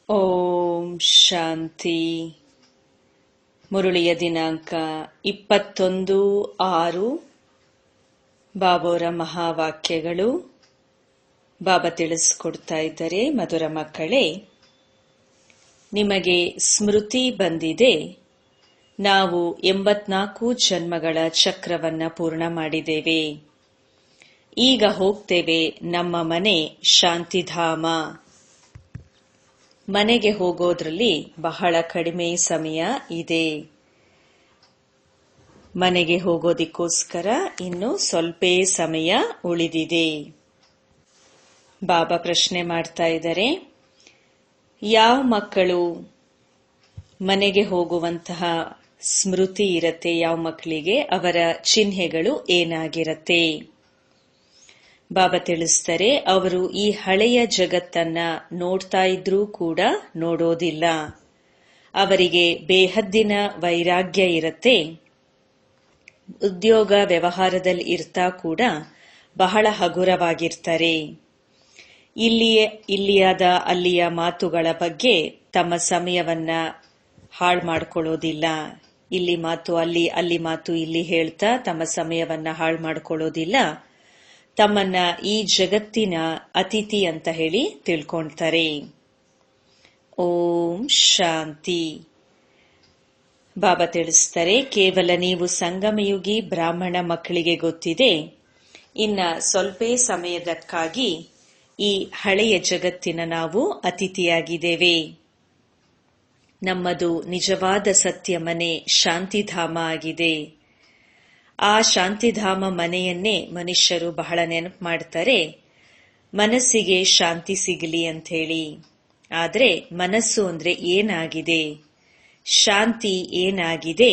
ಓಂ ಶಾಂತಿ. ಮುರುಳಿಯ ದಿನಾಂಕ 21/6. ಬಾಬೋರ ಮಹಾವಾಕ್ಯಗಳು. ಬಾಬಾ ತಿಳಿಸ್ಕೊಡ್ತಾ ಇದ್ದಾರೆ, ಮಧುರ ಮಕ್ಕಳೇ, ನಿಮಗೆ ಸ್ಮೃತಿ ಬಂದಿದೆ. ನಾವು 84 ಜನ್ಮಗಳ ಚಕ್ರವನ್ನ ಪೂರ್ಣ ಮಾಡಿದ್ದೇವೆ. ಈಗ ಹೋಗ್ತೇವೆ ನಮ್ಮ ಮನೆ ಶಾಂತಿಧಾಮ. ಮನೆಗೆ ಹೋಗೋದ್ರಲ್ಲಿ ಬಹಳ ಕಡಿಮೆ ಸಮಯ ಇದೆ. ಮನೆಗೆ ಹೋಗೋದಿಕ್ಕೋಸ್ಕರ ಇನ್ನು ಸ್ವಲ್ಪ ಸಮಯ ಉಳಿದಿದೆ. ಬಾಬಾ ಪ್ರಶ್ನೆ ಮಾಡ್ತಾ ಇದ್ದಾರೆ, ಯಾವ ಮಕ್ಕಳು ಮನೆಗೆ ಹೋಗುವಂತಹ ಸ್ಮೃತಿ ಇರತ್ತೆ, ಯಾವ ಮಕ್ಕಳಿಗೆ ಅವರ ಚಿಹ್ನೆಗಳು ಏನಾಗಿರತ್ತೆ? ಬಾಬಾ ತಿಳಿಸ್ತಾರೆ, ಅವರು ಈ ಹಳೆಯ ಜಗತ್ತನ್ನ ನೋಡ್ತಾ ಇದ್ರೂ ಕೂಡ ನೋಡೋದಿಲ್ಲ. ಅವರಿಗೆ ಬೇಹದ್ದಿನ ವೈರಾಗ್ಯ ಇರತ್ತೆ. ಉದ್ಯೋಗ ವ್ಯವಹಾರದಲ್ಲಿ ಇರ್ತಾ ಕೂಡ ಬಹಳ ಹಗುರವಾಗಿರ್ತಾರೆ. ಇಲ್ಲಿಯಾದ ಅಲ್ಲಿಯ ಮಾತುಗಳ ಬಗ್ಗೆ ತಮ್ಮ ಸಮಯವನ್ನ ಹಾಳು ಮಾಡ್ಕೊಳ್ಳೋದಿಲ್ಲ. ಇಲ್ಲಿ ಮಾತು ಅಲ್ಲಿ ಮಾತು ಇಲ್ಲಿ ಹೇಳ್ತಾ ತಮ್ಮ ಸಮಯವನ್ನ ಹಾಳು ಮಾಡ್ಕೊಳ್ಳೋದಿಲ್ಲ. ತಮ್ಮನ್ನ ಈ ಜಗತ್ತಿನ ಅತಿಥಿ ಅಂತ ಹೇಳಿ ತಿಳ್ಕೊಳ್ತಾರೆ. ಓಂ ಶಾಂತಿ. ಬಾಬಾ ತಿಳಿಸ್ತಾರೆ, ಕೇವಲ ನೀವು ಸಂಗಮಯುಗಿ ಬ್ರಾಹ್ಮಣ ಮಕ್ಕಳಿಗೆ ಗೊತ್ತಿದೆ. ಇನ್ನ ಸ್ವಲ್ಪ ಸಮಯದಕ್ಕಾಗಿ ಈ ಹಳೆಯ ಜಗತ್ತಿನ ನಾವು ಅತಿಥಿಯಾಗಿದ್ದೇವೆ. ನಮ್ಮದು ನಿಜವಾದ ಸತ್ಯ ಮನೆ ಶಾಂತಿಧಾಮ ಆಗಿದೆ. ಆ ಶಾಂತಿಧಾಮ ಮನೆಯನ್ನೇ ಮನುಷ್ಯರು ಬಹಳ ನೆನಪು ಮಾಡ್ತಾರೆ, ಮನಸ್ಸಿಗೆ ಶಾಂತಿ ಸಿಗಲಿ ಅಂತ ಹೇಳಿ. ಆದ್ರೆ ಮನಸ್ಸು ಅಂದ್ರೆ ಏನಾಗಿದೆ, ಶಾಂತಿ ಏನಾಗಿದೆ,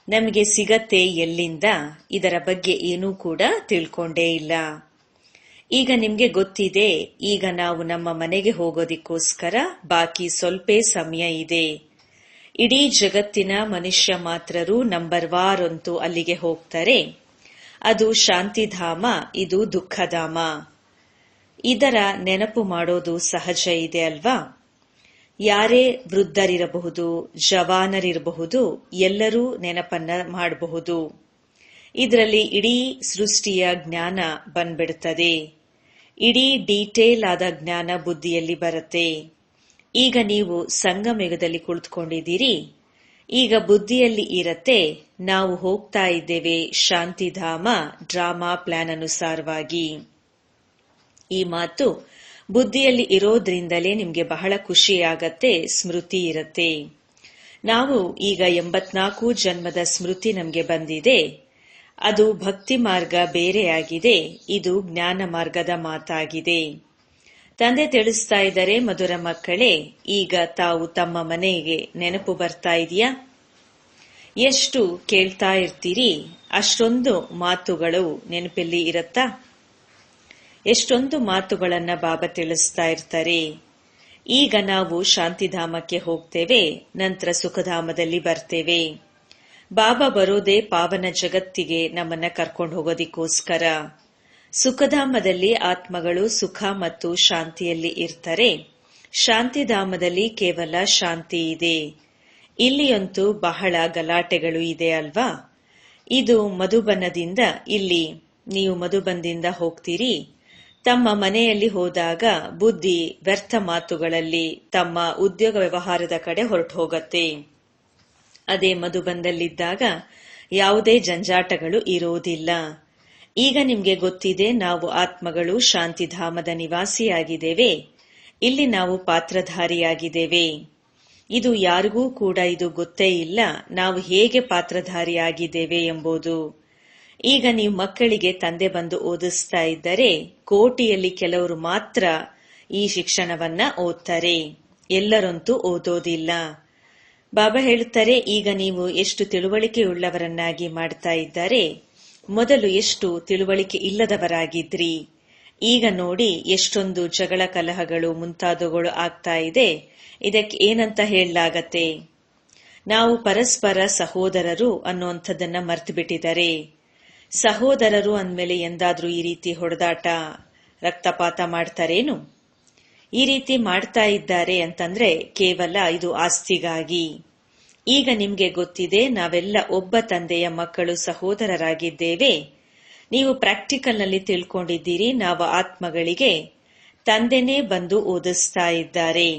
ನಮಗೆ ಸಿಗತ್ತೆ ಎಲ್ಲಿಂದ, ಇದರ ಬಗ್ಗೆ ಏನೂ ಕೂಡ ತಿಳ್ಕೊಂಡೇ ಇಲ್ಲ. ಈಗ ನಿಮ್ಗೆ ಗೊತ್ತಿದೆ, ಈಗ ನಾವು ನಮ್ಮ ಮನೆಗೆ ಹೋಗೋದಿಕ್ಕೋಸ್ಕರ ಬಾಕಿ ಸ್ವಲ್ಪ ಸಮಯ ಇದೆ. ಇಡೀ ಜಗತ್ತಿನ ಮನುಷ್ಯ ಮಾತ್ರರು ನಂಬರ್ ವಾರಂತೂ ಅಲ್ಲಿಗೆ ಹೋಗ್ತಾರೆ. ಅದು ಶಾಂತಿಧಾಮ, ಇದು ದುಃಖಧಾಮ. ಇದರ ನೆನಪು ಮಾಡೋದು ಸಹಜ ಇದೆ ಅಲ್ವಾ? ಯಾರೇ ವೃದ್ಧರಿರಬಹುದು, ಜವಾನರಿರಬಹುದು, ಎಲ್ಲರೂ ನೆನಪನ್ನ ಮಾಡಬಹುದು. ಇದರಲ್ಲಿ ಇಡೀ ಸೃಷ್ಟಿಯ ಜ್ಞಾನ ಬಂದ್ಬಿಡುತ್ತದೆ. ಇಡೀ ಡೀಟೇಲ್ ಆದ ಜ್ಞಾನ ಬುದ್ಧಿಯಲ್ಲಿ ಬರುತ್ತೆ. ಈಗ ನೀವು ಸಂಗಮಯುಗದಲ್ಲಿ ಕುಳಿತುಕೊಂಡಿದ್ದೀರಿ. ಈಗ ಬುದ್ಧಿಯಲ್ಲಿ ಇರತ್ತೆ, ನಾವು ಹೋಗ್ತಾ ಇದ್ದೇವೆ ಶಾಂತಿಧಾಮ ಡ್ರಾಮಾ ಪ್ಲಾನ್ ಅನುಸಾರವಾಗಿ. ಈ ಮಾತು ಬುದ್ಧಿಯಲ್ಲಿ ಇರೋದ್ರಿಂದಲೇ ನಿಮ್ಗೆ ಬಹಳ ಖುಷಿಯಾಗತ್ತೆ, ಸ್ಮೃತಿ ಇರತ್ತೆ. ನಾವು ಈಗ 84 ಜನ್ಮದ ಸ್ಮೃತಿ ನಮ್ಗೆ ಬಂದಿದೆ. ಅದು ಭಕ್ತಿ ಮಾರ್ಗ ಬೇರೆಯಾಗಿದೆ, ಇದು ಜ್ಞಾನ ಮಾರ್ಗದ ಮಾತಾಗಿದೆ. ತಂದೆ ತಿಳಿಸ್ತಾ ಇದ್ದಾರೆ, ಮಧುರ ಮಕ್ಕಳೇ, ಈಗ ತಾವು ತಮ್ಮ ಮನೆಗೆ ನೆನಪು ಬರ್ತಾ ಇದೆಯಾ? ಎಷ್ಟು ಕೇಳ್ತಾ ಇರ್ತೀರಿ, ಅಷ್ಟೊಂದು ಮಾತುಗಳು ನೆನಪಲ್ಲಿ ಇರತ್ತಾ? ಎಷ್ಟೊಂದು ಮಾತುಗಳನ್ನ ಬಾಬಾ ತಿಳಿಸ್ತಾ ಇರ್ತಾರೆ. ಈಗ ನಾವು ಶಾಂತಿಧಾಮಕ್ಕೆ ಹೋಗ್ತೇವೆ, ನಂತರ ಸುಖಧಾಮದಲ್ಲಿ ಬರ್ತೇವೆ. ಬಾಬಾ ಬರೋದೇ ಪಾವನ ಜಗತ್ತಿಗೆ ನಮ್ಮನ್ನ ಕರ್ಕೊಂಡು ಹೋಗೋದಿಕ್ಕೋಸ್ಕರ. ಸುಖಧಾಮದಲ್ಲಿ ಆತ್ಮಗಳು ಸುಖ ಮತ್ತು ಶಾಂತಿಯಲ್ಲಿ ಇರ್ತಾರೆ. ಶಾಂತಿಧಾಮದಲ್ಲಿ ಕೇವಲ ಶಾಂತಿ ಇದೆ. ಇಲ್ಲಿಯಂತೂ ಬಹಳ ಗಲಾಟೆಗಳು ಇದೆ ಅಲ್ವಾ? ಇದು ಮಧುಬನದಿಂದ, ಇಲ್ಲಿ ನೀವು ಮಧುಬನದಿಂದ ಹೋಗ್ತೀರಿ. ತಮ್ಮ ಮನೆಯಲ್ಲಿ ಹೋದಾಗ ಬುದ್ಧಿ ವ್ಯರ್ಥ ಮಾತುಗಳಲ್ಲಿ ತಮ್ಮ ಉದ್ಯೋಗ ವ್ಯವಹಾರದ ಕಡೆ ಹೊರಟು ಹೋಗತ್ತೆ. ಅದೇ ಮಧುಬನದಲ್ಲಿದ್ದಾಗ ಯಾವುದೇ ಜಂಜಾಟಗಳು ಇರೋದಿಲ್ಲ. ಈಗ ನಿಮ್ಗೆ ಗೊತ್ತಿದೆ, ನಾವು ಆತ್ಮಗಳು ಶಾಂತಿಧಾಮದ ನಿವಾಸಿಯಾಗಿದ್ದೇವೆ. ಇಲ್ಲಿ ನಾವು ಪಾತ್ರಧಾರಿಯಾಗಿದ್ದೇವೆ. ಇದು ಯಾರಿಗೂ ಕೂಡ ಇದು ಗೊತ್ತೇ ಇಲ್ಲ, ನಾವು ಹೇಗೆ ಪಾತ್ರಧಾರಿಯಾಗಿದ್ದೇವೆ ಎಂಬುದು. ಈಗ ನೀವು ಮಕ್ಕಳಿಗೆ ತಂದೆ ಬಂದು ಓದಿಸ್ತಾ ಇದ್ದರೆ, ಕೋಟಿಯಲ್ಲಿ ಕೆಲವರು ಮಾತ್ರ ಈ ಶಿಕ್ಷಣವನ್ನ ಓದ್ತಾರೆ, ಎಲ್ಲರಂತೂ ಓದೋದಿಲ್ಲ. ಬಾಬಾ ಹೇಳ್ತಾರೆ, ಈಗ ನೀವು ಎಷ್ಟು ತಿಳುವಳಿಕೆಯುಳ್ಳವರನ್ನಾಗಿ ಮಾಡ್ತಾ ಇದ್ದಾರೆ. ಮೊದಲು ಎಷ್ಟು ತಿಳುವಳಿಕೆ ಇಲ್ಲದವರಾಗಿದ್ರಿ. ಈಗ ನೋಡಿ ಎಷ್ಟೊಂದು ಜಗಳ ಕಲಹಗಳು ಮುಂತಾದವುಗಳು ಆಗ್ತಾ ಇದೆ. ಇದಕ್ಕೆ ಏನಂತ ಹೇಳಲಾಗತ್ತೆ? ನಾವು ಪರಸ್ಪರ ಸಹೋದರರು ಅನ್ನುವಂಥದ್ದನ್ನ ಮರ್ತು ಬಿಟ್ಟಿದ್ದಾರೆ. ಸಹೋದರರು ಅಂದ್ಮೇಲೆ ಎಂದಾದ್ರೂ ಈ ರೀತಿ ಹೊಡೆದಾಟ ರಕ್ತಪಾತ ಮಾಡ್ತಾರೇನು? ಈ ರೀತಿ ಮಾಡ್ತಾ ಇದ್ದಾರೆ ಅಂತಂದ್ರೆ ಕೇವಲ ಇದು ಆಸ್ತಿಗಾಗಿ. ಈಗ ನಿಮ್ಗೆ ಗೊತ್ತಿದೆ, ನಾವೆಲ್ಲ ಒಬ್ಬ ತಂದೆಯ ಮಕ್ಕಳು, ಸಹೋದರರಾಗಿದ್ದೇವೆ. ನೀವು ಪ್ರಾಕ್ಟಿಕಲ್ನಲ್ಲಿ ತಿಳ್ಕೊಂಡಿದ್ದೀರಿ, ನಾವು ಆತ್ಮಗಳಿಗೆ ತಂದೆನೇ ಬಂದು ಓದಿಸ್ತಾ ಇದ್ದಾರೆ.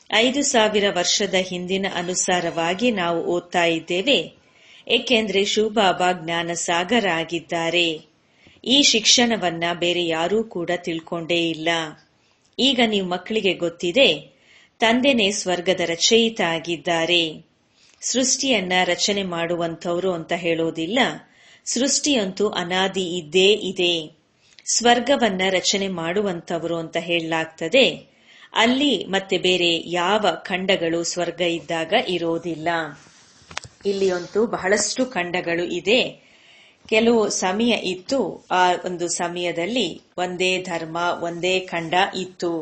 5000 ವರ್ಷದ ಹಿಂದಿನ ಅನುಸಾರವಾಗಿ ನಾವು ಓದ್ತಾ ಇದ್ದೇವೆ, ಏಕೆಂದ್ರೆ ಶಿವಬಾಬಾ ಜ್ಞಾನ ಸಾಗರ ಆಗಿದ್ದಾರೆ. ಈ ಶಿಕ್ಷಣವನ್ನ ಬೇರೆ ಯಾರೂ ಕೂಡ ತಿಳ್ಕೊಂಡೇ ಇಲ್ಲ. ಈಗ ನೀವು ಮಕ್ಕಳಿಗೆ ಗೊತ್ತಿದೆ, ತಂದೆನೇ ಸ್ವರ್ಗದ ರಚಯಿತ ಆಗಿದ್ದಾರೆ. ಸೃಷ್ಟಿಯನ್ನ ರಚನೆ ಮಾಡುವಂಥವ್ರು ಅಂತ ಹೇಳೋದಿಲ್ಲ, ಸೃಷ್ಟಿಯಂತೂ ಅನಾದಿ ಇದ್ದೇ ಇದೆ. ಸ್ವರ್ಗವನ್ನ ರಚನೆ ಮಾಡುವಂಥವರು ಅಂತ ಹೇಳಲಾಗ್ತದೆ. ಅಲ್ಲಿ ಮತ್ತೆ ಬೇರೆ ಯಾವ ಖಂಡಗಳು ಸ್ವರ್ಗ ಇದ್ದಾಗ ಇರೋದಿಲ್ಲ. ಇಲ್ಲಿಯಂತೂ ಬಹಳಷ್ಟು ಖಂಡಗಳು ಇದೆ. ಕೆಲವು ಸಮಯ ಇತ್ತು, ಆ ಒಂದು ಸಮಯದಲ್ಲಿ ಒಂದೇ ಧರ್ಮ, ಒಂದೇ ಖಂಡ ಇತ್ತು.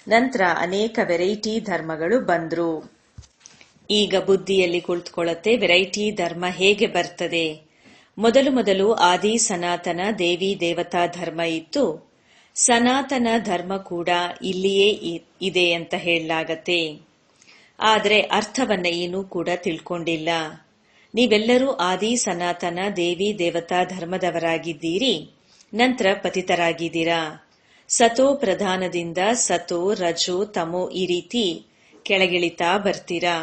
ನಂತರ ಅನೇಕ ವೆರೈಟಿ ಧರ್ಮಗಳು ಬಂದ್ರು. ಈಗ ಬುದ್ಧಿಯಲ್ಲಿ ಕುಳಿತುಕೊಳ್ಳುತ್ತೆ, ವೆರೈಟಿ ಧರ್ಮ ಹೇಗೆ ಬರ್ತದೆ. ಮೊದಲು ಆದಿ ಸನಾತನ ದೇವಿ ದೇವತಾ ಧರ್ಮ ಇತ್ತು. ಸನಾತನ ಧರ್ಮ ಕೂಡ ಇಲ್ಲಿಯೇ ಇದೆ ಅಂತ ಹೇಳಲಾಗತ್ತೆ. ಆದರೆ ಅರ್ಥವನ್ನ ಏನೂ ಕೂಡ ತಿಳ್ಕೊಂಡಿಲ್ಲ. ನೀವೆಲ್ಲರೂ ಆದಿ ಸನಾತನ ದೇವಿ ದೇವತಾ ಧರ್ಮದವರಾಗಿದ್ದೀರಿ, ನಂತರ ಪತಿತರಾಗಿದ್ದೀರಾ. ಸತೋ ಪ್ರಧಾನದಿಂದ ಸತೋ ರಜೋ ತಮೋ ಈ ರೀತಿ ಕೆಳಗಿಳಿತಾ ಬರ್ತೀರಾ.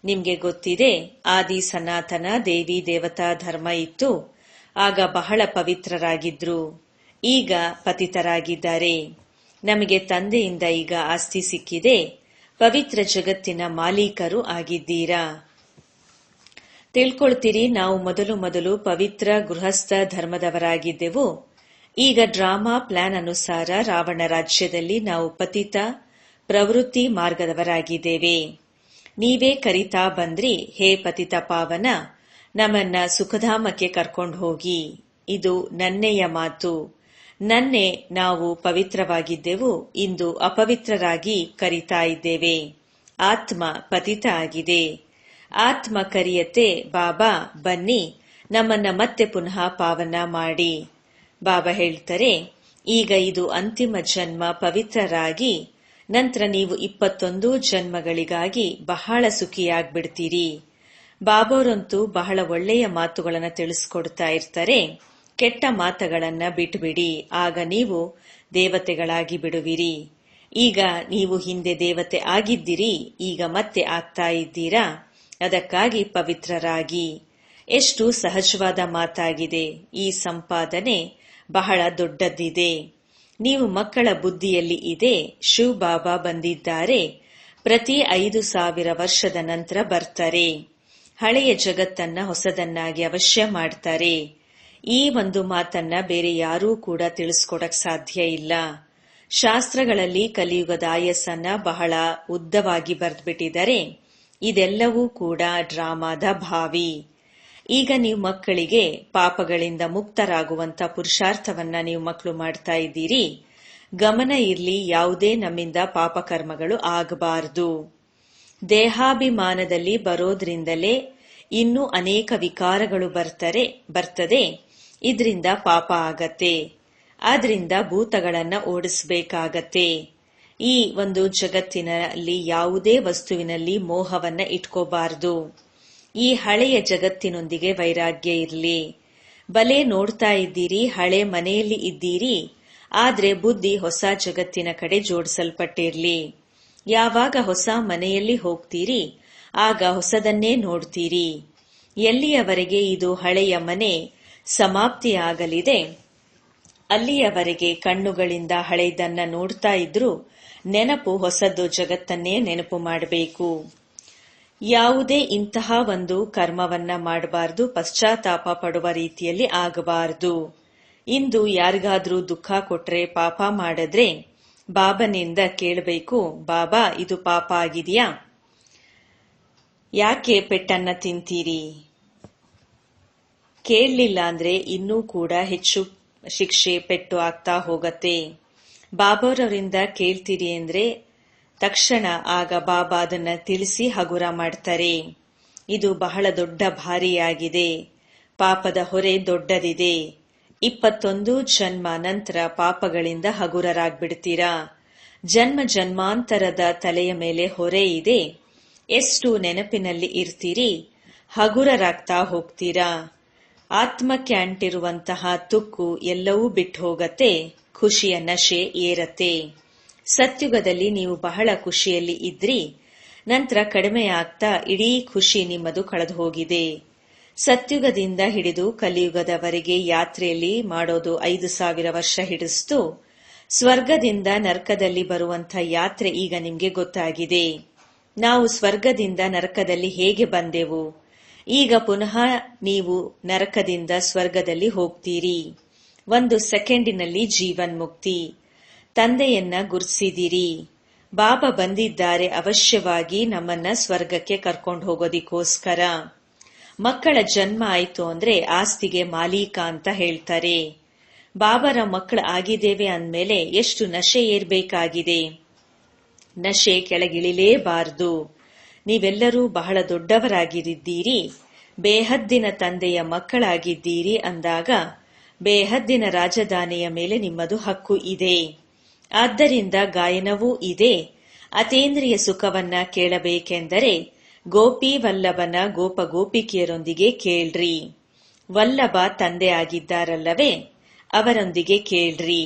ನಿಮ್ಗೆ ಗೊತ್ತಿದೆ, ಆದಿ ಸನಾತನ ದೇವಿ ದೇವತಾ ಧರ್ಮ ಇತ್ತು. ಆಗ ಬಹಳ ಪವಿತ್ರರಾಗಿದ್ರು. ಈಗ ಪತಿತರಾಗಿದ್ದಾರೆ. ನಮಗೆ ತಂದೆಯಿಂದ ಈಗ ಆಸ್ತಿ ಸಿಕ್ಕಿದೆ. ಪವಿತ್ರ ಜಗತ್ತಿನ ಮಾಲೀಕರು ಆಗಿದ್ದೀರಾ. ತಿಳ್ಕೊಳ್ತೀರಿ, ನಾವು ಮೊದಲು ಪವಿತ್ರ ಗೃಹಸ್ಥ ಧರ್ಮದವರಾಗಿದ್ದೆವು. ಈಗ ಡ್ರಾಮಾ ಪ್ಲಾನ್ ಅನುಸಾರ ರಾವಣ ರಾಜ್ಯದಲ್ಲಿ ನಾವು ಪತಿತ ಪ್ರವೃತ್ತಿ ಮಾರ್ಗದವರಾಗಿದ್ದೇವೆ. ನೀವೇ ಕರಿತಾ ಬಂದ್ರಿ, ಹೇ ಪತಿತ ಪಾವನ, ನಮ್ಮನ್ನ ಸುಖಧಾಮಕ್ಕೆ ಕರ್ಕೊಂಡು ಹೋಗಿ. ಇದು ನನ್ನೆಯ ಮಾತು. ನನ್ನೆ ನಾವು ಪವಿತ್ರವಾಗಿದ್ದೆವು, ಇಂದು ಅಪವಿತ್ರರಾಗಿ ಕರಿತಾ ಇದ್ದೇವೆ. ಆತ್ಮ ಪತಿತ ಆಗಿದೆ. ಆತ್ಮ ಕರಿಯತೆ, ಬಾಬಾ ಬನ್ನಿ ನಮ್ಮನ್ನ ಮತ್ತೆ ಪುನಃ ಪಾವನ ಮಾಡಿ. ಬಾಬಾ ಹೇಳ್ತಾರೆ, ಈಗ ಇದು ಅಂತಿಮ ಜನ್ಮ, ಪವಿತ್ರರಾಗಿ ನಂತರ ನೀವು 21 ಜನ್ಮಗಳಿಗಾಗಿ ಬಹಳ ಸುಖಿಯಾಗ್ಬಿಡ್ತೀರಿ. ಬಾಬೋರಂತೂ ಬಹಳ ಒಳ್ಳೆಯ ಮಾತುಗಳನ್ನ ತಿಳಿಸ್ಕೊಡ್ತಾ ಇರ್ತಾರೆ. ಕೆಟ್ಟ ಮಾತುಗಳನ್ನ ಬಿಟ್ಬಿಡಿ, ಆಗ ನೀವು ದೇವತೆಗಳಾಗಿ ಬಿಡುವಿರಿ. ಈಗ ನೀವು ಹಿಂದೆ ದೇವತೆ ಆಗಿದ್ದೀರಿ, ಈಗ ಮತ್ತೆ ಆಗ್ತಾ ಇದ್ದೀರಾ. ಅದಕ್ಕಾಗಿ ಪವಿತ್ರರಾಗಿ. ಎಷ್ಟು ಸಹಜವಾದ ಮಾತಾಗಿದೆ. ಈ ಸಂಪಾದನೆ ಬಹಳ ದೊಡ್ಡದಿದೆ. ನೀವು ಮಕ್ಕಳ ಬುದ್ಧಿಯಲ್ಲಿ ಇದೆ, ಶಿವ್ ಬಾಬಾ ಬಂದಿದ್ದಾರೆ. ಪ್ರತಿ 5000 ವರ್ಷದ ನಂತರ ಬರ್ತಾರೆ. ಹಳೆಯ ಜಗತ್ತನ್ನ ಹೊಸದನ್ನಾಗಿ ಅವಶ್ಯ ಮಾಡ್ತಾರೆ. ಈ ಒಂದು ಮಾತನ್ನ ಬೇರೆ ಯಾರೂ ಕೂಡ ತಿಳಿಸ್ಕೊಡಕ್ ಸಾಧ್ಯ ಇಲ್ಲ. ಶಾಸ್ತ್ರಗಳಲ್ಲಿ ಕಲಿಯುಗದ ಆಯಸ್ಸನ್ನ ಬಹಳ ಉದ್ದವಾಗಿ ಬರೆದ್ಬಿಟ್ಟಿದ್ದಾರೆ. ಇದೆಲ್ಲವೂ ಕೂಡ ಡ್ರಾಮಾದ ಭಾವಿ. ಈಗ ನೀವು ಮಕ್ಕಳಿಗೆ ಪಾಪಗಳಿಂದ ಮುಕ್ತರಾಗುವಂತ ಪುರುಷಾರ್ಥವನ್ನ ನೀವು ಮಕ್ಕಳು ಮಾಡ್ತಾ ಇದ್ದೀರಿ. ಗಮನ ಇರ್ಲಿ, ಯಾವುದೇ ನಮ್ಮಿಂದ ಪಾಪಕರ್ಮಗಳು ಆಗಬಾರದು. ದೇಹಾಭಿಮಾನದಲ್ಲಿ ಬರೋದ್ರಿಂದಲೇ ಇನ್ನೂ ಅನೇಕ ವಿಕಾರಗಳು ಬರ್ತದೆ. ಇದರಿಂದ ಪಾಪ ಆಗತ್ತೆ. ಆದ್ರಿಂದ ಭೂತಗಳನ್ನ ಓಡಿಸಬೇಕಾಗತ್ತೆ. ಈ ಒಂದು ಜಗತ್ತಿನಲ್ಲಿ ಯಾವುದೇ ವಸ್ತುವಿನಲ್ಲಿ ಮೋಹವನ್ನ ಇಟ್ಕೋಬಾರದು. ಈ ಹಳೆಯ ಜಗತ್ತಿನೊಂದಿಗೆ ವೈರಾಗ್ಯ ಇರಲಿ. ಬಲೆ ನೋಡ್ತಾ ಇದ್ದೀರಿ, ಹಳೆ ಮನೆಯಲ್ಲಿ ಇದ್ದೀರಿ, ಆದ್ರೆ ಬುದ್ಧಿ ಹೊಸ ಜಗತ್ತಿನ ಕಡೆ ಜೋಡಿಸಲ್ಪಟ್ಟಿರ್ಲಿ. ಯಾವಾಗ ಹೊಸ ಮನೆಯಲ್ಲಿ ಹೋಗ್ತೀರಿ, ಆಗ ಹೊಸದನ್ನೇ ನೋಡ್ತೀರಿ. ಎಲ್ಲಿಯವರೆಗೆ ಇದು ಹಳೆಯ ಮನೆ ಸಮಾಪ್ತಿಯಾಗಲಿದೆ, ಅಲ್ಲಿಯವರೆಗೆ ಕಣ್ಣುಗಳಿಂದ ಹಳೆಯದನ್ನ ನೋಡ್ತಾ ಇದ್ರು ನೆನಪು ಹೊಸದು ಜಗತ್ತನ್ನೇ ನೆನಪು ಮಾಡಬೇಕು. ಯಾವುದೇ ಇಂತಹ ಒಂದು ಕರ್ಮವನ್ನ ಮಾಡಬಾರದು, ಪಶ್ಚಾತ್ತಾಪ ಪಡುವ ರೀತಿಯಲ್ಲಿ ಆಗಬಾರದು. ಇಂದು ಯಾರಿಗಾದ್ರೂ ದುಃಖ ಕೊಟ್ರೆ, ಪಾಪ ಮಾಡಿದ್ರೆ ಬಾಬನಿಂದ ಕೇಳಬೇಕು, ಬಾಬಾ ಇದು ಪಾಪ ಆಗಿದೆಯಾ, ಯಾಕೆ ಪೆಟ್ಟನ್ನ ತಿಂತೀರಿ? ಕೇಳಲಿಲ್ಲ ಅಂದ್ರೆ ಇನ್ನೂ ಕೂಡ ಹೆಚ್ಚು ಶಿಕ್ಷೆ ಪೆಟ್ಟು ಆಗ್ತಾ ಹೋಗತ್ತೆ. ಬಾಬಾರವರಿಂದ ಕೇಳ್ತೀರಿ ಅಂದ್ರೆ ತಕ್ಷಣ ಆಗ ಬಾಬಾ ಅದನ್ನ ತಿಳಿಸಿ ಹಗುರ ಮಾಡ್ತಾರೆ. ಇದು ಬಹಳ ದೊಡ್ಡ ಭಾರಿಯಾಗಿದೆ. ಪಾಪದ ಹೊರೆ ದೊಡ್ಡದಿದೆ. 21 ಜನ್ಮ ನಂತರ ಪಾಪಗಳಿಂದ ಹಗುರರಾಗ್ಬಿಡ್ತೀರಾ. ಜನ್ಮ ಜನ್ಮಾಂತರದ ತಲೆಯ ಮೇಲೆ ಹೊರೆ ಇದೆ. ಎಷ್ಟು ನೆನಪಿನಲ್ಲಿ ಇರ್ತೀರಿ, ಹಗುರರಾಗ್ತಾ ಹೋಗ್ತೀರಾ. ಆತ್ಮಕ್ಕೆ ಅಂಟಿರುವಂತಹ ತುಕ್ಕು ಎಲ್ಲವೂ ಬಿಟ್ಟು ಹೋಗತ್ತೆ, ಖುಷಿಯ ನಶೆ ಏರತ್ತೆ. ಸತ್ಯುಗದಲ್ಲಿ ನೀವು ಬಹಳ ಖುಷಿಯಲ್ಲಿ ಇದ್ರಿ, ನಂತರ ಕಡಿಮೆ ಆಗ್ತಾ ಇಡೀ ಖುಷಿ ನಿಮ್ಮದು ಕಳೆದು ಹೋಗಿದೆ. ಸತ್ಯುಗದಿಂದ ಹಿಡಿದು ಕಲಿಯುಗದವರೆಗೆ ಯಾತ್ರೆಯಲ್ಲಿ ಮಾಡೋದು 5,000 ವರ್ಷ ಹಿಡಿಸ್ತು. ಸ್ವರ್ಗದಿಂದ ನರಕದಲ್ಲಿ ಬರುವಂಥ ಯಾತ್ರೆ ಈಗ ನಿಮ್ಗೆ ಗೊತ್ತಾಗಿದೆ. ನಾವು ಸ್ವರ್ಗದಿಂದ ನರಕದಲ್ಲಿ ಹೇಗೆ ಬಂದೆವು, ಈಗ ಪುನಃ ನೀವು ನರಕದಿಂದ ಸ್ವರ್ಗದಲ್ಲಿ ಹೋಗ್ತೀರಿ. 1 ಸೆಕೆಂಡಿನಲ್ಲಿ ಜೀವನ್ಮುಕ್ತಿ. ತಂದೆಯನ್ನ ಗುರ್ಸಿದಿರಿ. ಬಾಬಾ ಬಂದಿದ್ದಾರೆ ಅವಶ್ಯವಾಗಿ ನಮ್ಮನ್ನ ಸ್ವರ್ಗಕ್ಕೆ ಕರ್ಕೊಂಡು ಹೋಗೋದಿಕ್ಕೋಸ್ಕರ. ಮಕ್ಕಳ ಜನ್ಮ ಆಯ್ತು ಅಂದ್ರೆ ಆಸ್ತಿಗೆ ಮಾಲೀಕ ಅಂತ ಹೇಳ್ತಾರೆ. ಬಾಬರ ಮಕ್ಕಳು ಆಗಿದ್ದೇವೆ ಅಂದ್ಮೇಲೆ ಎಷ್ಟು ನಶೆ ಏರ್ಬೇಕಾಗಿದೆ. ನಶೆ ಕೆಳಗಿಳಿಲೇಬಾರದು. ನೀವೆಲ್ಲರೂ ಬಹಳ ದೊಡ್ಡವರಾಗಿರಿದ್ದೀರಿ, ಬೇಹದ್ದಿನ ತಂದೆಯ ಮಕ್ಕಳಾಗಿದ್ದೀರಿ ಅಂದಾಗ ಬೇಹದ್ದಿನ ರಾಜಧಾನಿಯ ಮೇಲೆ ನಿಮ್ಮದು ಹಕ್ಕು ಇದೆ. ಆದ್ದರಿಂದ ಗಾಯನವೂ ಇದೆ. ಅತೀಂದ್ರಿಯ ಸುಖವನ್ನ ಕೇಳಬೇಕೆಂದರೆ ಗೋಪಿ ವಲ್ಲಭನ ಗೋಪಗೋಪಿಕೆಯರೊಂದಿಗೆ ಕೇಳ್ರಿ. ವಲ್ಲಭ ತಂದೆ ಆಗಿದ್ದಾರಲ್ಲವೇ, ಅವರೊಂದಿಗೆ ಕೇಳ್ರಿ.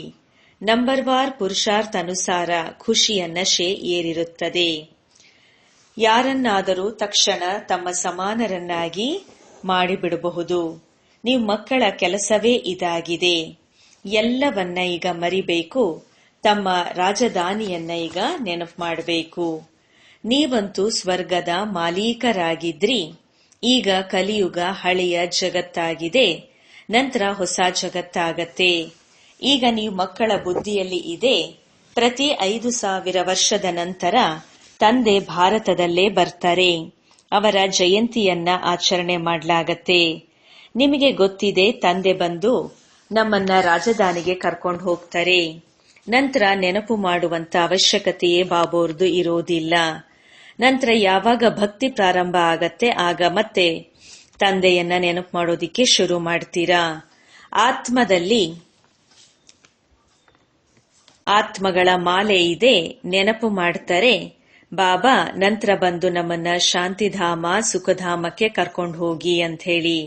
ನಂಬರ್ವಾರ್ ಪುರುಷಾರ್ಥನುಸಾರ ಖುಷಿಯ ನಶೆ ಏರಿರುತ್ತದೆ. ಯಾರನ್ನಾದರೂ ತಕ್ಷಣ ತಮ್ಮ ಸಮಾನರನ್ನಾಗಿ ಮಾಡಿಬಿಡಬಹುದು. ನೀವು ಮಕ್ಕಳ ಕೆಲಸವೇ ಇದಾಗಿದೆ. ಎಲ್ಲವನ್ನ ಈಗ ಮರಿಬೇಕು, ತಮ್ಮ ರಾಜಧಾನಿಯನ್ನ ಈಗ ನೆನಪು ಮಾಡಬೇಕು. ನೀವಂತೂ ಸ್ವರ್ಗದ ಮಾಲೀಕರಾಗಿದ್ರಿ. ಈಗ ಕಲಿಯುಗ ಹಳೆಯ ಜಗತ್ತಾಗಿದೆ, ನಂತರ ಹೊಸ ಜಗತ್ತಾಗತ್ತೆ. ಈಗ ನೀವು ಮಕ್ಕಳ ಬುದ್ಧಿಯಲ್ಲಿ ಇದೆ, ಪ್ರತಿ 5,000 ವರ್ಷದ ನಂತರ ತಂದೆ ಭಾರತದಲ್ಲೇ ಬರ್ತಾರೆ. ಅವರ ಜಯಂತಿಯನ್ನ ಆಚರಣೆ ಮಾಡಲಾಗತ್ತೆ. ನಿಮಗೆ ಗೊತ್ತಿದೆ, ತಂದೆ ಬಂದು ನಮ್ಮನ್ನ ರಾಜಧಾನಿಗೆ ಕರ್ಕೊಂಡು ಹೋಗ್ತಾರೆ. ನಂತರ ನೆನಪು ಮಾಡುವಂತ ಅವಶ್ಯಕತೆಯೇ ಬಾಬೋರ್ದು ಇರೋದಿಲ್ಲ. ನಂತರ ಯಾವಾಗ ಭಕ್ತಿ ಪ್ರಾರಂಭ ಆಗತ್ತೆ ಆಗ ಮತ್ತೆ ತಂದೆಯನ್ನ ನೆನಪು ಮಾಡೋದಿಕ್ಕೆ ಶುರು ಮಾಡ್ತೀರಾ. ಆತ್ಮದಲ್ಲಿ ಆತ್ಮಗಳ ಮಾಲೆ ಇದೆ, ನೆನಪು ಮಾಡ್ತಾರೆ ಬಾಬಾ. ನಂತರ ಬಂದು ನಮ್ಮನ್ನ ಶಾಂತಿಧಾಮ ಸುಖಧಾಮಕ್ಕೆ ಕರ್ಕೊಂಡು ಹೋಗಿ ಅಂತ ಹೇಳಿ.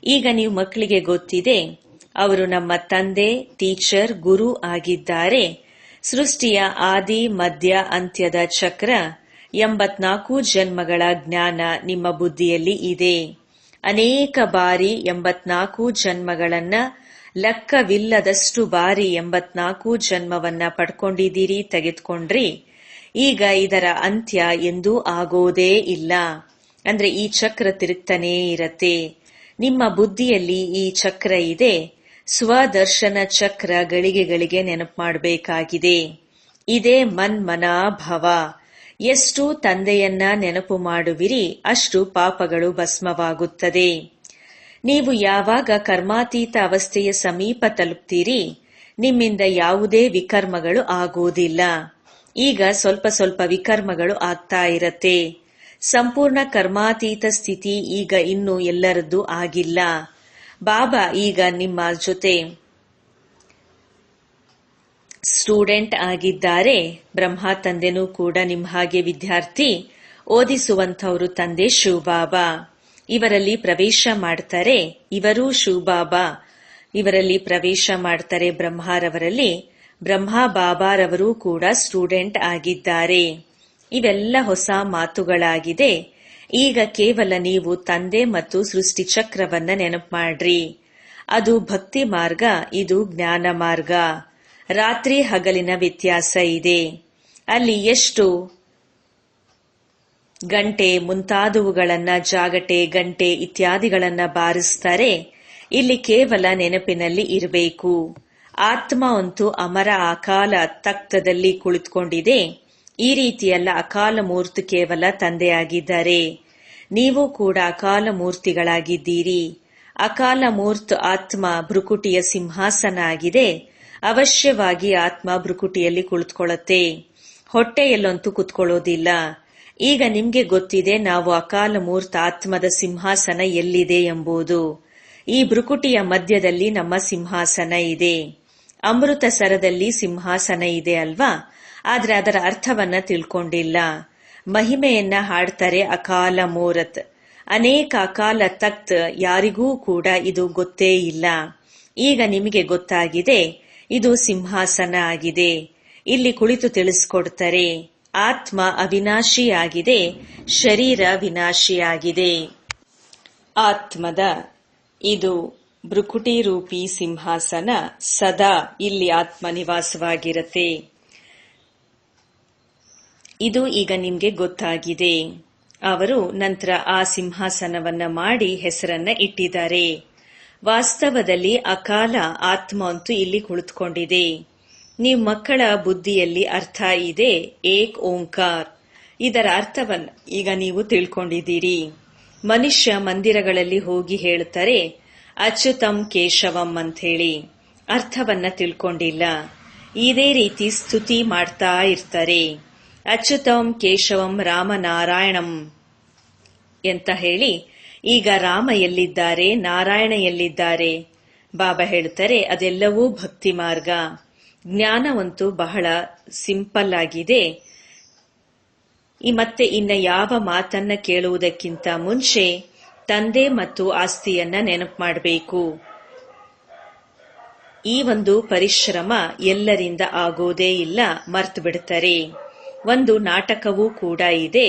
ಈಗ ನೀವು ಮಕ್ಕಳಿಗೆ ಗೊತ್ತಿದೆ, ಅವರು ನಮ್ಮ ತಂದೆ, ಟೀಚರ್, ಗುರು ಆಗಿದ್ದಾರೆ. ಸೃಷ್ಟಿಯ ಆದಿ ಮಧ್ಯ ಅಂತ್ಯದ ಚಕ್ರ 84 ಜನ್ಮಗಳ ಜ್ಞಾನ ನಿಮ್ಮ ಬುದ್ಧಿಯಲ್ಲಿ ಇದೆ. ಅನೇಕ ಬಾರಿ 84 ಜನ್ಮಗಳನ್ನ, ಲೆಕ್ಕವಿಲ್ಲದಷ್ಟು ಬಾರಿ 84 ಜನ್ಮವನ್ನ ಪಡ್ಕೊಂಡಿದ್ದೀರಿ, ತೆಗೆದುಕೊಂಡ್ರಿ. ಈಗ ಇದರ ಅಂತ್ಯ ಎಂದೂ ಆಗೋದೇ ಇಲ್ಲ. ಅಂದ್ರೆ ಈ ಚಕ್ರ ತಿರುಗ್ತಾನೇ ಇರತ್ತೆ. ನಿಮ್ಮ ಬುದ್ಧಿಯಲ್ಲಿ ಈ ಚಕ್ರ ಇದೆ. ಸ್ವದರ್ಶನ ಚಕ್ರ ಗಳಿಗೆ ನೆನಪು ಮಾಡಬೇಕಾಗಿದೆ. ಇದೇ ಮನ್ಮನಾಭವ. ಎಷ್ಟು ತಂದೆಯನ್ನ ನೆನಪು ಮಾಡುವಿರಿ ಅಷ್ಟು ಪಾಪಗಳು ಭಸ್ಮವಾಗುತ್ತದೆ. ನೀವು ಯಾವಾಗ ಕರ್ಮಾತೀತ ಅವಸ್ಥೆಯ ಸಮೀಪ ತಲುಪ್ತೀರಿ, ನಿಮ್ಮಿಂದ ಯಾವುದೇ ವಿಕರ್ಮಗಳು ಆಗೋದಿಲ್ಲ. ಈಗ ಸ್ವಲ್ಪ ಸ್ವಲ್ಪ ವಿಕರ್ಮಗಳು ಆಗ್ತಾ ಇರತ್ತೆ. ಸಂಪೂರ್ಣ ಕರ್ಮಾತೀತ ಸ್ಥಿತಿ ಈಗ ಇನ್ನೂ ಎಲ್ಲರದ್ದು ಆಗಿಲ್ಲ. ಬಾಬಾ ಈಗ ನಿಮ್ಮ ಜೊತೆ ಸ್ಟೂಡೆಂಟ್ ಆಗಿದ್ದಾರೆ. ಬ್ರಹ್ಮ ತಂದೆನೂ ಕೂಡ ನಿಮ್ಮ ಹಾಗೆ ವಿದ್ಯಾರ್ಥಿ. ಓದಿಸುವಂಥವರು ತಂದೆ ಶಿವಬಾಬಾ. ಇವರಲ್ಲಿ ಪ್ರವೇಶ ಮಾಡ್ತಾರೆ. ಇವರೂ ಶಿವಬಾಬಾ ಇವರಲ್ಲಿ ಪ್ರವೇಶ ಮಾಡ್ತಾರೆ. ಬ್ರಹ್ಮರವರಲ್ಲಿ ಬ್ರಹ್ಮ ಬಾಬಾರವರೂ ಕೂಡ ಸ್ಟೂಡೆಂಟ್ ಆಗಿದ್ದಾರೆ. ಇವೆಲ್ಲ ಹೊಸ ಮಾತುಗಳಾಗಿದೆ. ಈಗ ಕೇವಲ ನೀವು ತಂದೆ ಮತ್ತು ಸೃಷ್ಟಿ ಚಕ್ರವನ್ನ ನೆನಪು ಮಾಡ್ರಿ. ಅದು ಭಕ್ತಿ ಮಾರ್ಗ, ಇದು ಜ್ಞಾನ ಮಾರ್ಗ. ರಾತ್ರಿ ಹಗಲಿನ ವ್ಯತ್ಯಾಸ ಇದೆ. ಅಲ್ಲಿ ಎಷ್ಟು ಗಂಟೆ ಮುಂತಾದವುಗಳನ್ನ, ಜಾಗಟೆ, ಗಂಟೆ ಇತ್ಯಾದಿಗಳನ್ನ ಬಾರಿಸ್ತಾರೆ. ಇಲ್ಲಿ ಕೇವಲ ನೆನಪಿನಲ್ಲಿ ಇರಬೇಕು. ಆತ್ಮ ಅಂತೂ ಅಮರ ಅಕಾಲ ತಕ್ತದಲ್ಲಿ ಕುಳಿತುಕೊಂಡಿದೆ. ಈ ರೀತಿಯಲ್ಲ, ಅಕಾಲ ಮೂರ್ತಿ ಕೇವಲ ತಂದೆಯಾಗಿದ್ದಾರೆ. ನೀವು ಕೂಡ ಅಕಾಲ ಮೂರ್ತಿಗಳಾಗಿದ್ದೀರಿ. ಅಕಾಲ ಮೂರ್ತ ಆತ್ಮ ಭ್ರುಕುಟಿಯ ಸಿಂಹಾಸನ ಆಗಿದೆ. ಅವಶ್ಯವಾಗಿ ಆತ್ಮ ಭ್ರುಕುಟಿಯಲ್ಲಿ ಕುಳಿತುಕೊಳ್ಳುತ್ತೆ, ಹೊಟ್ಟೆಯಲ್ಲಂತೂ ಕುತ್ಕೊಳ್ಳೋದಿಲ್ಲ. ಈಗ ನಿಮ್ಗೆ ಗೊತ್ತಿದೆ ನಾವು ಅಕಾಲ ಮೂರ್ತ ಆತ್ಮದ ಸಿಂಹಾಸನ ಎಲ್ಲಿದೆ ಎಂಬುದು. ಈ ಭ್ರುಕುಟಿಯ ಮಧ್ಯದಲ್ಲಿ ನಮ್ಮ ಸಿಂಹಾಸನ ಇದೆ. ಅಮೃತ ಸರದಲ್ಲಿ ಸಿಂಹಾಸನ ಇದೆ ಅಲ್ವಾ. ಆದ್ರೆ ಅದರ ಅರ್ಥವನ್ನ ತಿಳ್ಕೊಂಡಿಲ್ಲ. ಮಹಿಮೆಯನ್ನ ಹಾಡ್ತಾರೆ ಅಕಾಲ ಮೂರತ್. ಅನೇಕ ಅಕಾಲ ತಖ್ತ್ ಯಾರಿಗೂ ಕೂಡ ಇದು ಗೊತ್ತೇ ಇಲ್ಲ. ಈಗ ನಿಮಗೆ ಗೊತ್ತಾಗಿದೆ, ಇದು ಸಿಂಹಾಸನ ಆಗಿದೆ. ಇಲ್ಲಿ ಕುಳಿತು ತಿಳಿಸ್ಕೊಡ್ತಾರೆ, ಆತ್ಮ ಅವಿನಾಶಿಯಾಗಿದೆ, ಶರೀರ ವಿನಾಶಿಯಾಗಿದೆ. ಆತ್ಮದ ಇದು ಭೃಕುಟಿ ರೂಪಿ ಸಿಂಹಾಸನ ಸದಾ ಇಲ್ಲಿ ಆತ್ಮ ನಿವಾಸವಾಗಿರತ್ತೆ. ಇದು ಈಗ ನಿಮ್ಗೆ ಗೊತ್ತಾಗಿದೆ. ಅವರು ನಂತರ ಆ ಸಿಂಹಾಸನವನ್ನ ಮಾಡಿ ಹೆಸರನ್ನ ಇಟ್ಟಿದ್ದಾರೆ. ವಾಸ್ತವದಲ್ಲಿ ಅಕಾಲ ಆತ್ಮ ಅಂತೂ ಇಲ್ಲಿ ಕುಳಿತುಕೊಂಡಿದೆ. ನೀವು ಮಕ್ಕಳ ಬುದ್ಧಿಯಲ್ಲಿ ಅರ್ಥ ಇದೆ, ಏಕ್ ಓಂಕಾರ್. ಇದರ ಅರ್ಥವನ್ನ ಈಗ ನೀವು ತಿಳ್ಕೊಂಡಿದ್ದೀರಿ. ಮನುಷ್ಯ ಮಂದಿರಗಳಲ್ಲಿ ಹೋಗಿ ಹೇಳ್ತಾರೆ ಅಚ್ಯುತಂ ಕೇಶವಂ ಅಂತ ಹೇಳಿ. ಅರ್ಥವನ್ನ ತಿಳ್ಕೊಂಡಿಲ್ಲ. ಇದೇ ರೀತಿ ಸ್ತುತಿ ಮಾಡ್ತಾ ಇರ್ತಾರೆ, ಅಚ್ಯುತಂ ಕೇಶವಂ ರಾಮನಾರಾಯಣಂ ಅಂತ ಹೇಳಿ. ಈಗ ರಾಮ ಎಲ್ಲಿದ್ದಾರೆ, ನಾರಾಯಣ ಎಲ್ಲಿದ್ದಾರೆ? ಬಾಬಾ ಹೇಳ್ತಾರೆ ಅದೆಲ್ಲವೂ ಭಕ್ತಿ ಮಾರ್ಗ. ಜ್ಞಾನವಂತೂ ಬಹಳ ಸಿಂಪಲ್ ಆಗಿದೆ. ಮತ್ತೆ ಇನ್ನ ಯಾವ ಮಾತನ್ನ ಕೇಳುವುದಕ್ಕಿಂತ ಮುಂಚೆ ತಂದೆ ಮತ್ತು ಆಸ್ತಿಯನ್ನ ನೆನಪು ಮಾಡಬೇಕು. ಈ ಒಂದು ಪರಿಶ್ರಮ ಎಲ್ಲರಿಂದ ಆಗೋದೇ ಇಲ್ಲ, ಮರ್ತು ಬಿಡ್ತಾರೆ. ಒಂದು ನಾಟಕವೂ ಕೂಡ ಇದೆ.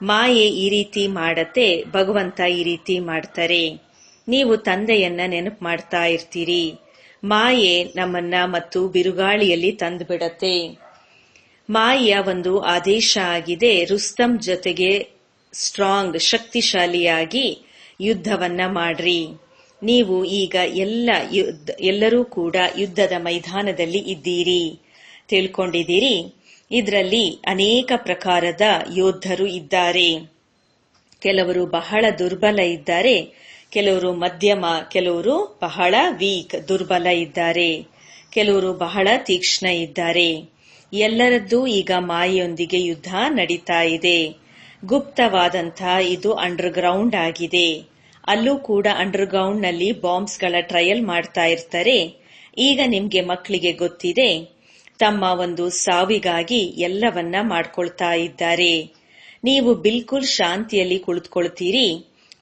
ಮಾಯೆ ಈ ರೀತಿ ಮಾಡತ್ತೆ, ಭಗವಂತ ಈ ರೀತಿ ಮಾಡ್ತಾರೆ. ನೀವು ತಂದೆಯನ್ನ ನೆನಪು ಮಾಡ್ತಾ ಇರ್ತೀರಿ. ಮಾಯೆ ನಮ್ಮನ್ನ ಮತ್ತು ಬಿರುಗಾಳಿಯಲ್ಲಿ ತಂದು ಬಿಡತ್ತೆ. ಮಾಯೆಯ ಒಂದು ಆದೇಶ ಆಗಿದೆ, ರುಸ್ತಂ ಜೊತೆಗೆ ಸ್ಟ್ರಾಂಗ್ ಶಕ್ತಿಶಾಲಿಯಾಗಿ ಯುದ್ಧವನ್ನ ಮಾಡ್ರಿ. ನೀವು ಈಗ ಎಲ್ಲರೂ ಕೂಡ ಯುದ್ಧದ ಮೈದಾನದಲ್ಲಿ ಇದ್ದೀರಿ, ತಿಳ್ಕೊಂಡಿದ್ದೀರಿ. ಇದರಲ್ಲಿ ಅನೇಕ ಪ್ರಕಾರದ ಯೋಧರು ಇದ್ದಾರೆ. ಕೆಲವರು ಬಹಳ ದುರ್ಬಲ ಇದ್ದಾರೆ, ಕೆಲವರು ಮಧ್ಯಮ, ಕೆಲವರು ಬಹಳ ವೀಕ್ ದುರ್ಬಲ ಇದ್ದಾರೆ, ಕೆಲವರು ಬಹಳ ತೀಕ್ಷ್ಣ ಇದ್ದಾರೆ. ಎಲ್ಲರದ್ದೂ ಈಗ ಮಾಯೆಯೊಂದಿಗೆ ಯುದ್ಧ ನಡೀತಾ ಇದೆ. ಗುಪ್ತವಾದಂತಹ ಇದು ಅಂಡರ್ಗ್ರೌಂಡ್ ಆಗಿದೆ. ಅಲ್ಲೂ ಕೂಡ ಅಂಡರ್ಗ್ರೌಂಡ್ ನಲ್ಲಿ ಬಾಂಬ್ಸ್ಗಳ ಟ್ರಯಲ್ ಮಾಡ್ತಾ ಇರ್ತಾರೆ. ಈಗ ನಿಮ್ಗೆ ಮಕ್ಕಳಿಗೆ ಗೊತ್ತಿದೆ, ತಮ್ಮ ಒಂದು ಸಾವಿಗಾಗಿ ಎಲ್ಲವನ್ನ ಮಾಡ್ಕೊಳ್ತಾ ಇದ್ದಾರೆ. ನೀವು ಬಿಲ್ಕುಲ್ ಶಾಂತಿಯಲ್ಲಿ ಕುಳಿತುಕೊಳ್ತೀರಿ.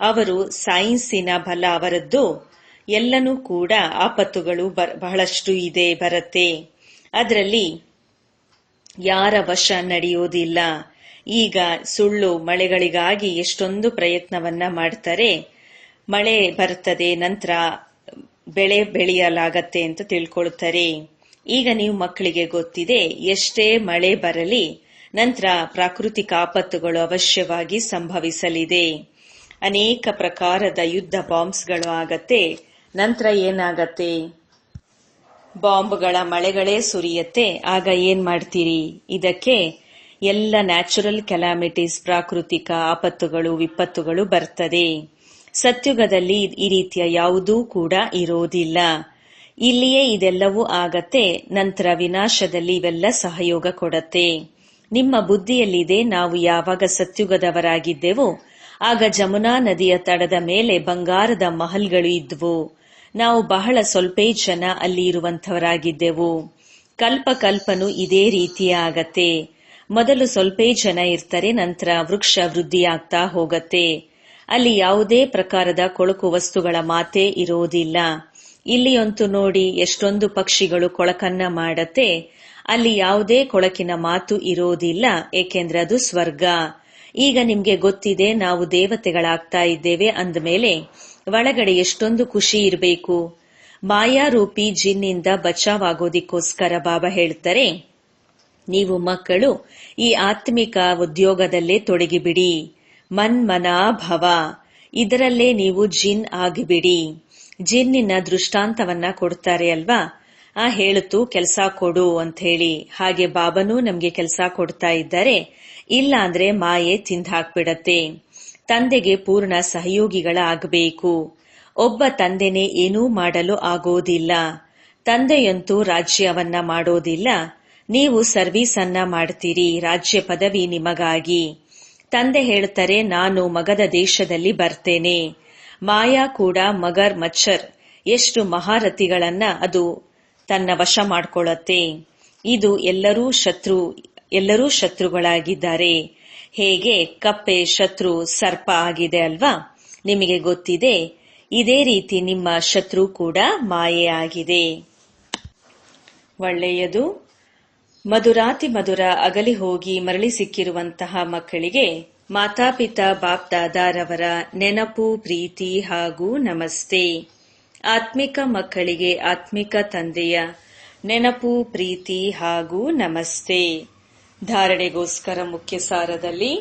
ಅವರು ಸೈನ್ಸಿನ ಬಲ ಅವರದ್ದು. ಎಲ್ಲನೂ ಕೂಡ ಆಪತ್ತುಗಳು ಬಹಳಷ್ಟು ಇದೆ, ಬರತ್ತೆ. ಅದರಲ್ಲಿ ಯಾರ ವಶ ನಡೆಯೋದಿಲ್ಲ. ಈಗ ಸುಳ್ಳು ಮಳೆಗಳಿಗಾಗಿ ಎಷ್ಟೊಂದು ಪ್ರಯತ್ನವನ್ನ ಮಾಡ್ತಾರೆ. ಮಳೆ ಬರ್ತದೆ, ನಂತರ ಬೆಳೆ ಬೆಳೆಯಲಾಗತ್ತೆ ಅಂತ ತಿಳ್ಕೊಳ್ತಾರೆ. ಈಗ ನೀವು ಮಕ್ಕಳಿಗೆ ಗೊತ್ತಿದೆ, ಎಷ್ಟೇ ಮಳೆ ಬರಲಿ ನಂತರ ಪ್ರಾಕೃತಿಕ ಆಪತ್ತುಗಳು ಅವಶ್ಯವಾಗಿ ಸಂಭವಿಸಲಿದೆ. ಅನೇಕ ಪ್ರಕಾರದ ಯುದ್ಧ ಬಾಂಬ್ಸ್ಗಳು ಆಗತ್ತೆ. ನಂತರ ಏನಾಗತ್ತೆ, ಬಾಂಬ್ಗಳ ಮಳೆಗಳೇ ಸುರಿಯತ್ತೆ. ಆಗ ಏನ್ ಮಾಡ್ತೀರಿ? ಇದಕ್ಕೆ ಎಲ್ಲ ನ್ಯಾಚುರಲ್ ಕೆಲಾಮಿಟೀಸ್, ಪ್ರಾಕೃತಿಕ ಆಪತ್ತುಗಳು, ವಿಪತ್ತುಗಳು ಬರ್ತದೆ. ಸತ್ಯುಗದಲ್ಲಿ ಈ ರೀತಿಯ ಯಾವುದೂ ಕೂಡ ಇರೋದಿಲ್ಲ. ಇಲ್ಲಿಯೇ ಇದೆಲ್ಲವೂ ಆಗತ್ತೆ. ನಂತರ ವಿನಾಶದಲ್ಲಿ ಇವೆಲ್ಲ ಸಹಯೋಗ ಕೊಡತ್ತೆ. ನಿಮ್ಮ ಬುದ್ಧಿಯಲ್ಲಿದೆ, ನಾವು ಯಾವಾಗ ಸತ್ಯುಗದವರಾಗಿದ್ದೆವೋ ಆಗ ಜಮುನಾ ನದಿಯ ತಡದ ಮೇಲೆ ಬಂಗಾರದ ಮಹಲ್ಗಳು ಇದ್ವು. ನಾವು ಬಹಳ ಸ್ವಲ್ಪ ಜನ ಅಲ್ಲಿ ಇರುವಂತವರಾಗಿದ್ದೆವು. ಕಲ್ಪ ಕಲ್ಪನೂ ಇದೇ ರೀತಿಯ ಆಗತ್ತೆ. ಮೊದಲು ಸ್ವಲ್ಪ ಜನ ಇರ್ತಾರೆ, ನಂತರ ವೃಕ್ಷ ವೃದ್ಧಿಯಾಗ್ತಾ ಹೋಗತ್ತೆ. ಅಲ್ಲಿ ಯಾವುದೇ ಪ್ರಕಾರದ ಕೊಳಕು ವಸ್ತುಗಳ ಮಾತೇ ಇರೋದಿಲ್ಲ. ಇಲ್ಲಿಯಂತೂ ನೋಡಿ, ಎಷ್ಟೊಂದು ಪಕ್ಷಿಗಳು ಕೊಳಕನ್ನ ಮಾಡತ್ತೆ. ಅಲ್ಲಿ ಯಾವುದೇ ಕೊಳಕಿನ ಮಾತು ಇರೋದಿಲ್ಲ, ಏಕೆಂದ್ರೆ ಅದು ಸ್ವರ್ಗ. ಈಗ ನಿಮ್ಗೆ ಗೊತ್ತಿದೆ, ನಾವು ದೇವತೆಗಳಾಗ್ತಾ ಇದ್ದೇವೆ ಅಂದಮೇಲೆ ಒಳಗಡೆ ಎಷ್ಟೊಂದು ಖುಷಿ ಇರಬೇಕು. ಮಾಯಾರೂಪಿ ಜಿನ್ನಿಂದ ಬಚಾವಾಗೋದಿಕ್ಕೋಸ್ಕರ ಬಾಬಾ ಹೇಳ್ತಾರೆ, ನೀವು ಮಕ್ಕಳು ಈ ಆತ್ಮಿಕ ಉದ್ಯೋಗದಲ್ಲೇ ತೊಡಗಿಬಿಡಿ. ಮನ್ಮನಾ ಭವ, ಇದರಲ್ಲೇ ನೀವು ಜಿನ್ ಆಗಿಬಿಡಿ. ಜಿನ್ನಿನ ದೃಷ್ಟಾಂತವನ್ನ ಕೊಡ್ತಾರೆ ಅಲ್ವಾ, ಹೇಳುತ್ತು ಕೆಲಸ ಕೊಡು ಅಂತ ಹೇಳಿ. ಹಾಗೆ ಬಾಬನೂ ನಮ್ಗೆ ಕೆಲಸ ಕೊಡ್ತಾ ಇದ್ದಾರೆ. ಇಲ್ಲ ಅಂದ್ರೆ ಮಾಯೆ ತಿಂದು ಹಾಕ್ಬಿಡತ್ತೆ. ತಂದೆಗೆ ಪೂರ್ಣ ಸಹಯೋಗಿಗಳಾಗಬೇಕು. ಒಬ್ಬ ತಂದೆನೇ ಏನೂ ಮಾಡಲು ಆಗೋದಿಲ್ಲ. ತಂದೆಯಂತೂ ರಾಜ್ಯವನ್ನ ಮಾಡೋದಿಲ್ಲ. ನೀವು ಸರ್ವೀಸ್ ಅನ್ನ ಮಾಡ್ತೀರಿ, ರಾಜ್ಯ ಪದವಿ ನಿಮಗಾಗಿ. ತಂದೆ ಹೇಳ್ತಾರೆ, ನಾನು ಮಗಧ ದೇಶದಲ್ಲಿ ಬರ್ತೇನೆ. ಮಾಯಾ ಕೂಡ ಮಗರ್ ಮಚ್ಚರ್ ಎಷ್ಟು ಮಹಾರಥಿಗಳನ್ನ ಅದು ತನ್ನ ವಶ ಮಾಡ್ಕೊಳ್ಳತ್ತೆ. ಇದು ಎಲ್ಲರೂ ಶತ್ರು ಎಲ್ಲರೂ ಶತ್ರುಗಳಾಗಿದ್ದಾರೆ. ಹೇಗೆ ಕಪ್ಪೆ ಶತ್ರು ಸರ್ಪ ಆಗಿದೆ ಅಲ್ವಾ? ನಿಮಗೆ ಗೊತ್ತಿದೆ, ಇದೇ ರೀತಿ ನಿಮ್ಮ ಶತ್ರು ಕೂಡ ಮಾಯೆ ಆಗಿದೆ. ಒಳ್ಳೆಯದು. ಮಧುರಾತಿ ಮಧುರ ಅಗಲಿ ಹೋಗಿ ಮರಳಿ ಸಿಕ್ಕಿರುವಂತಹ ಮಕ್ಕಳಿಗೆ ಮಾತಾಪಿತಾ ಬಾಪ್ ದಾದಾರವರ ನೆನಪು, ಪ್ರೀತಿ ಹಾಗೂ ನಮಸ್ತೆ. ಆತ್ಮಿಕ ಮಕ್ಕಳಿಗೆ ಆತ್ಮಿಕ ತಂದೆಯ ನೆನಪು, ಪ್ರೀತಿ ಹಾಗೂ ನಮಸ್ತೆ. ಧಾರಣೆಗೋಸ್ಕರ ಮುಖ್ಯ ಸಾರದಲ್ಲಿ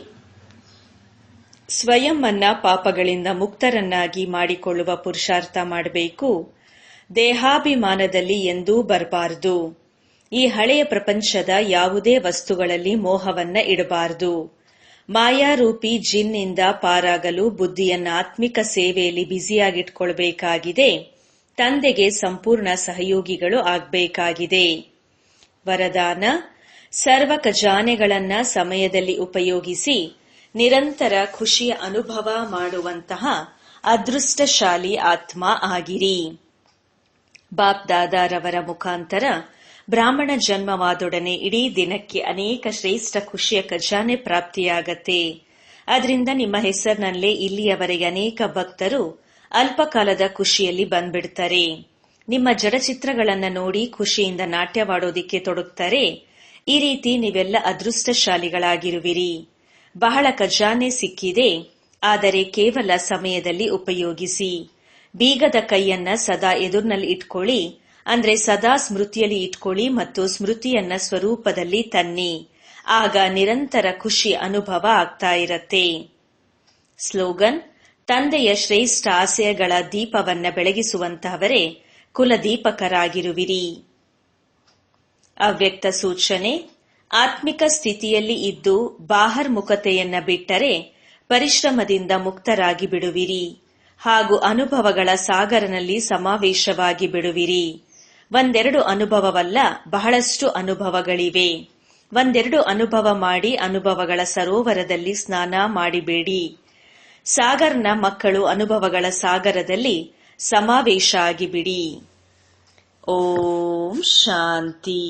ಸ್ವಯಂ ಅನ್ನ ಪಾಪಗಳಿಂದ ಮುಕ್ತರನ್ನಾಗಿ ಮಾಡಿಕೊಳ್ಳುವ ಪುರುಷಾರ್ಥ ಮಾಡಬೇಕು. ದೇಹಾಭಿಮಾನದಲ್ಲಿ ಎಂದೂ ಬರಬಾರದು. ಈ ಹಳೆಯ ಪ್ರಪಂಚದ ಯಾವುದೇ ವಸ್ತುಗಳಲ್ಲಿ ಮೋಹವನ್ನ ಇಡಬಾರದು. ಮಾಯಾರೂಪಿ ಜಿನ್ನಿಂದ ಪಾರಾಗಲು ಬುದ್ಧಿಯನ್ನ ಆತ್ಮಿಕ ಸೇವೆಯಲ್ಲಿ ಬ್ಯುಸಿಯಾಗಿಟ್ಕೊಳ್ಬೇಕಾಗಿದೆ. ತಂದೆಗೆ ಸಂಪೂರ್ಣ ಸಹಯೋಗಿಗಳು ಆಗಬೇಕಾಗಿದೆ. ವರದಾನ: ಸರ್ವ ಖಜಾನೆಗಳನ್ನ ಸಮಯದಲ್ಲಿ ಉಪಯೋಗಿಸಿ ನಿರಂತರ ಖುಷಿಯ ಅನುಭವ ಮಾಡುವಂತಹ ಅದೃಷ್ಟಶಾಲಿ ಆತ್ಮ ಆಗಿರಿ. ಬಾಪ್ ದಾದಾರವರ ಮುಖಾಂತರ ಬ್ರಾಹ್ಮಣ ಜನ್ಮವಾದೊಡನೆ ಇಡೀ ದಿನಕ್ಕೆ ಅನೇಕ ಶ್ರೇಷ್ಠ ಖುಷಿಯ ಖಜಾನೆ ಪ್ರಾಪ್ತಿಯಾಗತ್ತೆ. ಅದರಿಂದ ನಿಮ್ಮ ಹೆಸರಿನಲ್ಲೇ ಇಲ್ಲಿಯವರೆಗೆ ಅನೇಕ ಭಕ್ತರು ಅಲ್ಪಕಾಲದ ಖುಷಿಯಲ್ಲಿ ಬಂದ್ಬಿಡ್ತಾರೆ. ನಿಮ್ಮ ಜಡಚಿತ್ರಗಳನ್ನ ನೋಡಿ ಖುಷಿಯಿಂದ ನಾಟ್ಯವಾಡೋದಿಕ್ಕೆ ತೊಡಗ್ತಾರೆ. ಈ ರೀತಿ ನೀವೆಲ್ಲ ಅದೃಷ್ಟಶಾಲಿಗಳಾಗಿರುವಿರಿ. ಬಹಳ ಖಜಾನೆ ಸಿಕ್ಕಿದೆ, ಆದರೆ ಕೇವಲ ಸಮಯದಲ್ಲಿ ಉಪಯೋಗಿಸಿ. ಬೀಗದ ಕೈಯನ್ನ ಸದಾ ಎದುರಿನಲ್ಲಿ ಇಟ್ಕೊಳ್ಳಿ, ಅಂದ್ರೆ ಸದಾ ಸ್ಮೃತಿಯಲ್ಲಿ ಇಟ್ಕೊಳ್ಳಿ ಮತ್ತು ಸ್ಮೃತಿಯನ್ನ ಸ್ವರೂಪದಲ್ಲಿ ತನ್ನಿ. ಆಗ ನಿರಂತರ ಖುಷಿ ಅನುಭವ ಆಗ್ತಾ ಇರತ್ತೆ. ಸ್ಲೋಗನ್: ತಂದೆಯ ಶ್ರೇಷ್ಠ ಆಶಯಗಳ ದೀಪವನ್ನ ಬೆಳಗಿಸುವಂತಹವರೇ ಕುಲದೀಪಕರಾಗಿರುವಿರಿ. ಅವ್ಯಕ್ತ ಸೂಚನೆ: ಆತ್ಮಿಕ ಸ್ಥಿತಿಯಲ್ಲಿ ಇದ್ದು ಬಾಹರ್ಮುಖತೆಯನ್ನ ಬಿಟ್ಟರೆ ಪರಿಶ್ರಮದಿಂದ ಮುಕ್ತರಾಗಿ ಬಿಡುವಿರಿ ಹಾಗೂ ಅನುಭವಗಳ ಸಾಗರನಲ್ಲಿ ಸಮಾವೇಶವಾಗಿ ಬಿಡುವಿರಿ. ಒಂದೆರಡು ಅನುಭವವಲ್ಲ, ಬಹಳಷ್ಟು ಅನುಭವಗಳಿವೆ. ಒಂದೆರಡು ಅನುಭವ ಮಾಡಿ ಅನುಭವಗಳ ಸರೋವರದಲ್ಲಿ ಸ್ನಾನ ಮಾಡಿಬೇಡಿ. ಸಾಗರ್ನ ಮಕ್ಕಳು ಅನುಭವಗಳ ಸಾಗರದಲ್ಲಿ ಸಮಾವೇಶ ಆಗಿಬಿಡಿ. ಓಂ ಶಾಂತಿ.